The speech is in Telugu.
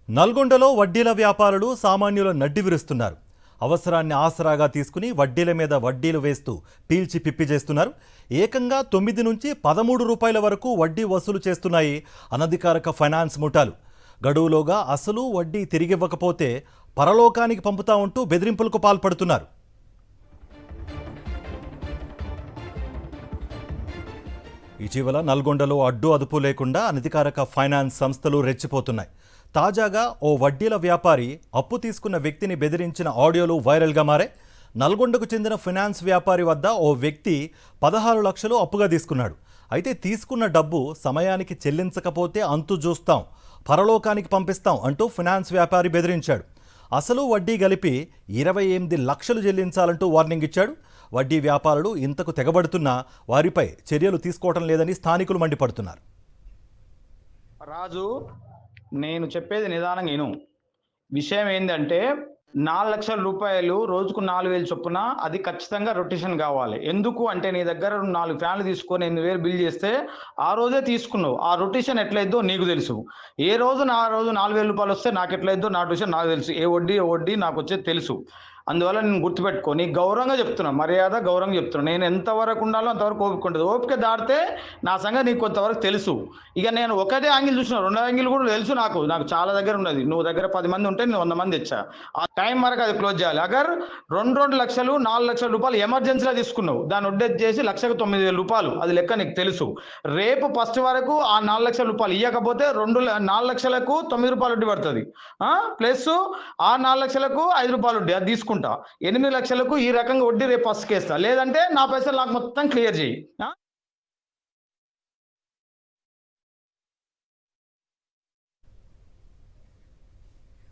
నల్గొండలో వడ్డీల వ్యాపారులు సామాన్యుల నడ్డి విరుస్తున్నారు. అవసరాన్ని ఆసరాగా తీసుకుని వడ్డీల మీద వడ్డీలు వేస్తూ పీల్చి పిప్పి చేస్తున్నారు. ఏకంగా 9 నుంచి 13 రూపాయల వరకు వడ్డీ వసూలు చేస్తున్నాయి అనధికారిక ఫైనాన్స్ ముఠాలు. గడువులోగా అసలు వడ్డీ తిరిగివ్వకపోతే పరలోకానికి పంపుతా ఉంటూ బెదిరింపులకు పాల్పడుతున్నారు. ఇటీవల నల్గొండలో అడ్డు అదుపు లేకుండా అనధికారిక ఫైనాన్స్ సంస్థలు రెచ్చిపోతున్నాయి. తాజాగా ఓ వడ్డీల వ్యాపారి అప్పు తీసుకున్న వ్యక్తిని బెదిరించిన ఆడియోలు వైరల్గా మారాయి. నల్గొండకు చెందిన ఫైనాన్స్ వ్యాపారి వద్ద ఓ వ్యక్తి 16 లక్షలు అప్పుగా తీసుకున్నాడు. అయితే తీసుకున్న డబ్బు సమయానికి చెల్లించకపోతే అంతు చూస్తాం, పరలోకానికి పంపిస్తాం అంటూ ఫైనాన్స్ వ్యాపారి బెదిరించాడు. అసలు వడ్డీ కలిపి 28 లక్షలు చెల్లించాలంటూ వార్నింగ్ ఇచ్చాడు. వడ్డీ వ్యాపారులు ఇంతకు తెగబడుతున్నా వారిపై చర్యలు తీసుకోవటం లేదని స్థానికులు మండిపడుతున్నారు. రాజు, నేను చెప్పేది నిదానంగా విను. విషయం ఏంటంటే 4 లక్షల రూపాయలు రోజుకు 4,000 చొప్పున అది ఖచ్చితంగా రొటేషన్ కావాలి. ఎందుకు అంటే నీ దగ్గర 4 ఫ్యాన్లు తీసుకొని 8,000 బిల్ చేస్తే ఆ రోజే తీసుకున్నావు. ఆ రొటేషన్ ఎట్లయిద్దో నీకు తెలుసు. ఏ రోజు 4,000 రూపాయలు వస్తే నాకు ఎట్లయిద్దో నా రొటేషన్ నాకు తెలుసు. ఏ వడ్డీ నాకు వచ్చేది తెలుసు. అందువల్ల నేను గుర్తుపెట్టుకొని గౌరవంగా చెప్తున్నా, మర్యాద గౌరవంగా చెప్తున్నా. నేను ఎంతవరకు ఉండాలో అంతవరకు ఓపిక ఉంటుంది. ఓపిక దాటితే నా సంగతి నీకు కొంతవరకు తెలుసు. ఇక నేను ఒకటే యాంగిల్ చూసిన, 2 యాంగిల్ కూడా తెలుసు. నాకు చాలా దగ్గర ఉన్నది. నువ్వు దగ్గర 10 మంది ఉంటే నేను 100 మంది తెచ్చా. ఆ టైం వరకు అది క్లోజ్ చేయాలి. అగర్ 2 లక్షలు 4 లక్షల రూపాయలు ఎమర్జెన్సీలో తీసుకున్నావు, దాన్ని వడ్డీ చేసి 1,09,000 రూపాయలు, అది లెక్క నీకు తెలుసు. రేపు ఫస్ట్ వరకు ఆ 4 లక్షల రూపాయలు ఇవ్వకపోతే 4 లక్షలకు 9 రూపాయలు వడ్డీ పడుతుంది. ప్లస్ ఆ 4 లక్షలకు 5 రూపాయలు వడ్డీ, అది తీసుకుంటా. 8 లక్షలకు ఈ రకంగా వడ్డీ రేపు ఫస్ట్ కేస్తా. లేదంటే నా పైసలు నాకు మొత్తం క్లియర్ చేయి.